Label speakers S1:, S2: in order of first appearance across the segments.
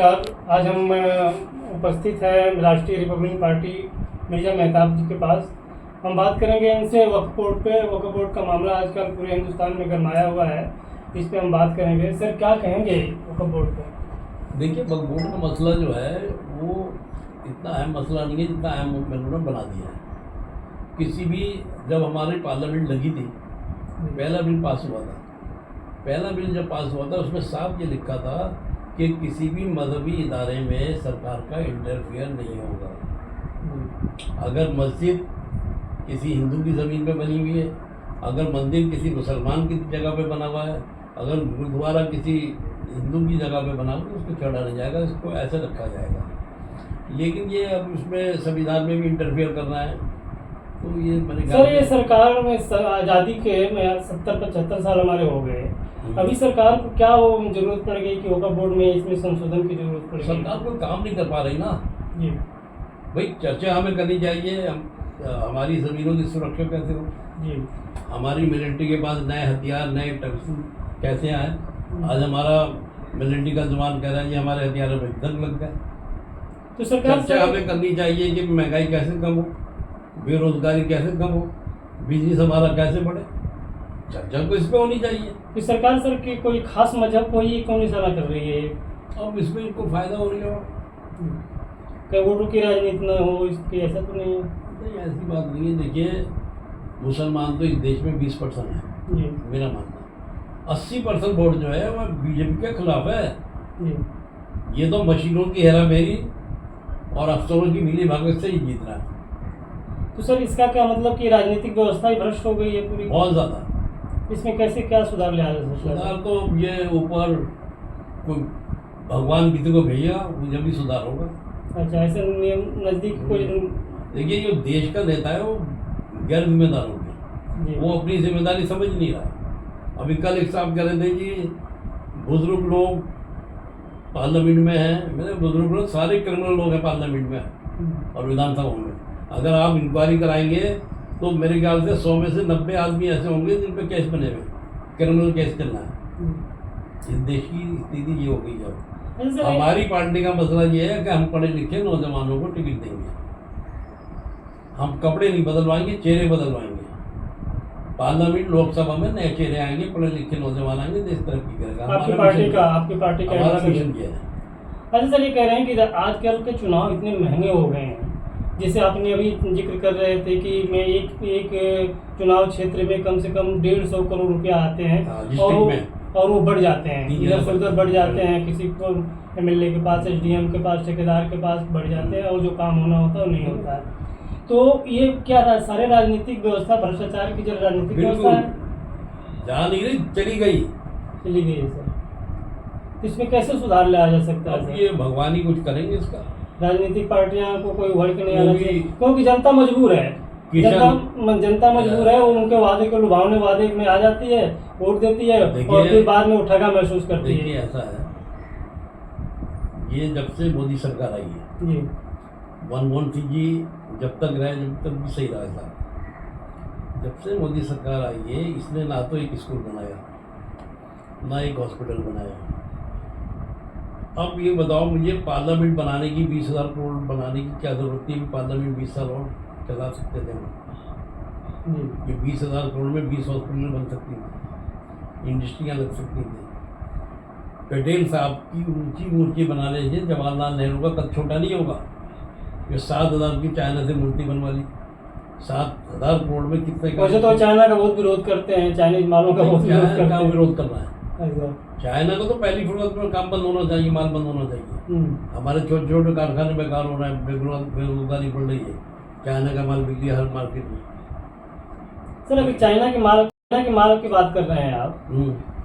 S1: नमस्कार। आज हम उपस्थित हैं राष्ट्रीय रिपब्लिकन पार्टी मिर्जा मेहताब जी के पास। हम बात करेंगे इनसे वक्फ बोर्ड पे। वक्फ बोर्ड का मामला आजकल पूरे हिंदुस्तान में गरमाया हुआ है, इस पे हम बात करेंगे। सर, क्या कहेंगे वक्फ बोर्ड पे?
S2: देखिए, वक्फ बोर्ड का मसला जो है वो इतना अहम मसला नहीं है जितना अहम उन्होंने बना दिया है। किसी भी जब हमारी पार्लियामेंट लगी थी, पहला बिल पास हुआ था। पहला बिल जब पास हुआ था उसमें साफ ये लिखा था कि किसी भी मजहबी इदारे में सरकार का इंटरफियर नहीं होगा। अगर मस्जिद किसी हिंदू की ज़मीन पे बनी हुई है, अगर मंदिर किसी मुसलमान की जगह पे बना हुआ है, अगर गुरुद्वारा किसी हिंदू की जगह पे बना हुआ है, उसको छोड़ा नहीं जाएगा, इसको ऐसे रखा जाएगा। लेकिन ये अब उसमें संविधान में भी इंटरफियर करना है, तो ये मैंने कहा
S1: सर, ये सरकार में आज़ादी के 70-75 साल हमारे हो गए। अभी सरकार को क्या वो जरूरत पड़ गई कि वक्फ बोर्ड में इसमें संशोधन की जरूरत पड़ गई?
S2: सरकार कोई काम नहीं कर पा रही ना
S1: जी
S2: भाई। चर्चा हमें करनी चाहिए, हमारी ज़मीनों की सुरक्षा कैसे हो,
S1: जी
S2: हमारी मिलिट्री के पास नए हथियार नए टैक्सी कैसे आए। आज हमारा मिलिट्री का जवान कह रहा है कि हमारे हथियारों में जंग लग गए।
S1: तो सरकार
S2: चर्चा हमें करनी चाहिए कि महंगाई कैसे कम हो, बेरोजगारी कैसे कम हो, बिजनेस हमारा कैसे बढ़े। चर्चा तो इस पर होनी चाहिए।
S1: कि सरकार सर की कोई खास मजहब को ही क्यों निशाना कर रही है?
S2: अब इसमें इनको फायदा हो रही हो।
S1: कहीं वोटों की राजनीति न हो इसकी, ऐसा तो नहीं है?
S2: नहीं, ऐसी बात नहीं है। देखिए, मुसलमान तो इस देश में 20% है।
S1: जी
S2: मेरा मानना 80% वोट जो है वह बीजेपी के खिलाफ है।
S1: जी
S2: ये तो मशीनों की हेरा फेरी और अफसरों की मिली भगत से ही जीत रहा है।
S1: तो सर, इसका क्या मतलब कि राजनीतिक व्यवस्था ही भ्रष्ट हो गई है पूरी?
S2: बहुत ज़्यादा।
S1: इसमें कैसे क्या सुधार लिया जा सकता है?
S2: सुधार तो ये ऊपर कोई भगवान किसी को भेजेगा, वो जब भी सुधार होगा।
S1: अच्छा, ऐसे नियम नज़दीक कोई?
S2: देखिए, जो देश का नेता है वो गैर जिम्मेदार हो गया,
S1: जी
S2: वो अपनी जिम्मेदारी समझ नहीं रहा। अभी कल एक साहब कह रहे थे कि बुजुर्ग लोग पार्लियामेंट में हैं। मेरे बुजुर्ग लोग सारे क्रिमिनल लोग हैं पार्लियामेंट में और विधानसभा में। अगर आप इंक्वायरी कराएंगे तो मेरे ख्याल से 100 में से 90 आदमी ऐसे होंगे जिन पे केस बने हुए, क्रिमिनल केस चल रहा है। इस देश की स्थिति ये हो गई है।
S1: अच्छा,
S2: हमारी पार्टी का मसला ये है कि हम पढ़े लिखे नौजवानों को टिकट देंगे। हम कपड़े नहीं बदलवाएंगे, चेहरे बदलवाएंगे। पार्लियामेंट लोकसभा में नए चेहरे आएंगे, पढ़े लिखे नौजवान आएंगे, देश तरक्की करेगा।
S1: आपकी पार्टी का
S2: हमारा मिशन ये है।
S1: अच्छा सर, ये कह रहे हैं कि आजकल के चुनाव इतने महंगे हो गए हैं। जैसे आपने अभी जिक्र कर रहे थे कि मैं एक चुनाव क्षेत्र में कम से कम 150 करोड़ रुपया आते हैं। और वो बढ़ जाते हैं, इधर से उधर बढ़ जाते हैं। किसी को एमएलए के पास, एसडीएम के पास, ठेकेदार के पास बढ़ जाते हैं, और जो काम होना होता है वो नहीं होता है। तो ये क्या सारे राजनीतिक व्यवस्था भ्रष्टाचार की जो राजनीतिक व्यवस्था है
S2: जहाँ नहीं रही चली गई,
S1: चली गई है सर। तो इसमें कैसे सुधार लाया जा सकता है?
S2: ये भगवान ही कुछ करेंगे इसका।
S1: राजनीतिक पार्टियां को कोई उभर के नहीं आना चाहिए, क्योंकि जनता मजबूर है। जनता मजबूर है, वो उनके वादे को लुभावने वादे में आ जाती है, वोट देती है, और फिर बाद में उठागा महसूस करती है।
S2: देखिए, ऐसा है, ये जब से मोदी सरकार आई है
S1: जी,
S2: मनमोहन सिंह जी जब तक रहे, जब तक भी सही रहा था। जब से मोदी सरकार आई है, इसने ना तो एक स्कूल बनाया, ना एक हॉस्पिटल बनाया। अब ये बताओ मुझे, पार्लियामेंट बनाने की 20,000 करोड़ बनाने की क्या जरूरत थी? पार्लियामेंट 20 साल और चला सकते थे हम। ये 20,000 करोड़ में 20 हॉस्पिटल बन सकती थी, इंडस्ट्रियाँ लग सकती थी। पटेल साहब की ऊंची मूर्ति बनाने से जवाहरलाल नेहरू का कद छोटा नहीं होगा। ये 7,000 की चाइना से मूर्ति बनवा ली। 7,000 करोड़ में कितने का?
S1: वैसे तो चाइना का बहुत विरोध करते हैं, चाइनीज मालों का बहुत विरोध करते हैं।
S2: विरोध करना है चाइना को तो पहली फुर्सत में काम बंद होना चाहिए, माल बंद होना चाहिए। हमारे छोटे छोटे कारखाने बेकार हो रहे हैं, बेरोजगारी बढ़ रही है। चाइना का माल बिक गया हर मार्केट में।
S1: सर, अभी चाइना के माल की बात कर रहे हैं आप,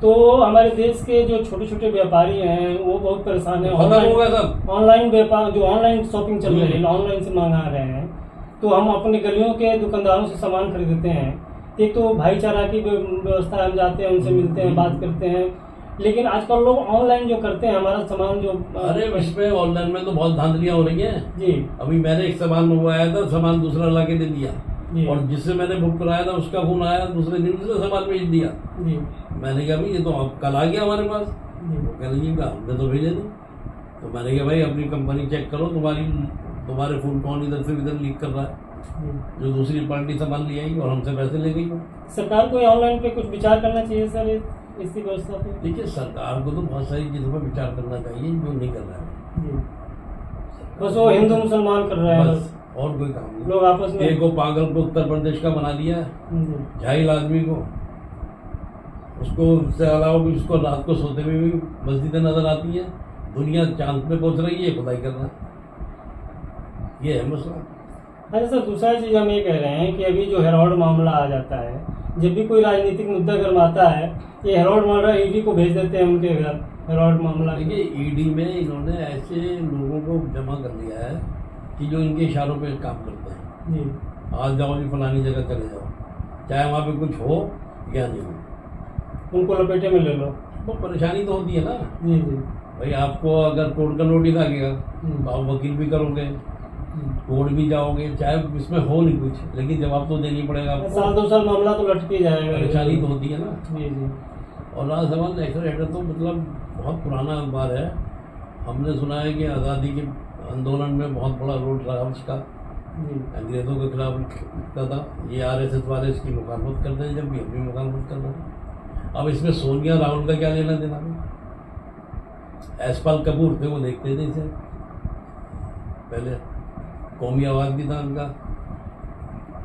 S1: तो हमारे देश के जो छोटे छोटे व्यापारी हैं वो बहुत परेशान है। ऑनलाइन व्यापार, जो ऑनलाइन शॉपिंग चल रही है, ऑनलाइन से मंगा रहे हैं। तो हम अपनी गलियों के दुकानदारों से सामान खरीदते हैं। एक तो भाईचारा की व्यवस्था, हम जाते हैं, उनसे मिलते हैं, बात करते हैं। लेकिन आजकल लोग ऑनलाइन जो करते हैं, हमारा सामान जो,
S2: अरे इसमें ऑनलाइन में तो बहुत धांधलियाँ हो रही हैं
S1: जी।
S2: अभी मैंने एक सामान मंगवाया था, सामान दूसरा ला के दे दिया, और जिससे मैंने बुक कराया था उसका फोन आया, दूसरे दिन उसने सामान भेज दिया। मैंने कहा भाई ये तो अब कल आ गया हमारे पास। कह लीजिएगा हमने तो भेजे नहीं। तो मैंने कहा भाई अपनी कंपनी चेक करो, तुम्हारे फूल कौन इधर से इधर लीक कर रहा है, जो दूसरी पार्टी सामान ले आई और हमसे पैसे ले गई।
S1: सरकार को ऑनलाइन पे कुछ विचार करना चाहिए सर इसकी व्यवस्था पे।
S2: देखिए सरकार को तो बहुत सारी चीज़ों पर विचार करना चाहिए जो नहीं कर रहा है।
S1: बस वो हिंदू मुसलमान कर रहा है
S2: बस, और कोई काम नहीं।
S1: लोग आपस में
S2: एक को पागल को उत्तर प्रदेश का बना दिया, जाहिल आदमी को, उसको से अलावा भी उसको रात को सोते हुए भी मस्जिदें नजर आती हैं, दुनिया चांद पे पहुंच रही है, खुदाई कर रहा है, ये है मसला।
S1: अच्छा सर, दूसरा चीज़ हम ये कह रहे हैं कि अभी जो हेरोल्ड मामला आ जाता है, जब भी कोई राजनीतिक मुद्दा गर्माता है, ये हेरोल्ड मामला ईडी को भेज देते हैं उनके घर। हेरोल्ड मामला
S2: देखिए ईडी में इन्होंने ऐसे लोगों को जमा कर लिया है कि जो इनके इशारों पे काम करते हैं।
S1: जी,
S2: आज जाओ जी फलानी जगह चले जाओ, चाहे वहाँ पे कुछ हो या नहीं हो,
S1: उनको लपेटे में ले लो।
S2: वो परेशानी तो होती है ना।
S1: जी जी।
S2: भाई आपको अगर कोर्ट का नोटिस आ गया तो आप वकील भी करोगे, कोर्ट भी जाओगे, चाहे इसमें हो नहीं कुछ, लेकिन जवाब तो देनी पड़ेगा आपको।
S1: साल 2 साल मामला तो लटके जाएगा।
S2: परेशानी तो होती है ना।
S1: जी जी।
S2: और राजसमंद एक्सलेटर तो मतलब बहुत पुराना अखबार है। हमने सुना है कि आज़ादी के आंदोलन में बहुत बड़ा रोल रहा उसका, अंग्रेज़ों के खिलाफ लिखता था। ये आरएसएस वाले इसकी मुखालफत करते हैं, जब भी हम भी मुखालफत कर रहे हैं। अब इसमें सोनिया राहुल का क्या लेना देना है? यशपाल कपूर थे, वो देखते थे इसे पहले, कौमी आवाज़ भी था उनका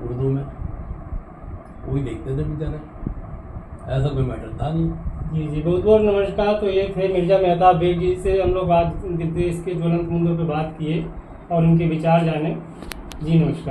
S2: उर्दू में, वही देखते थे बेचारे, ऐसा कोई मैटर था नहीं।
S1: जी जी, बहुत बहुत नमस्कार। तो ये थे मिर्जा मेहताब बेग जी से हम लोग आज देश के ज्वलंत मुद्दों पे बात किए और उनके विचार जाने। जी नमस्कार।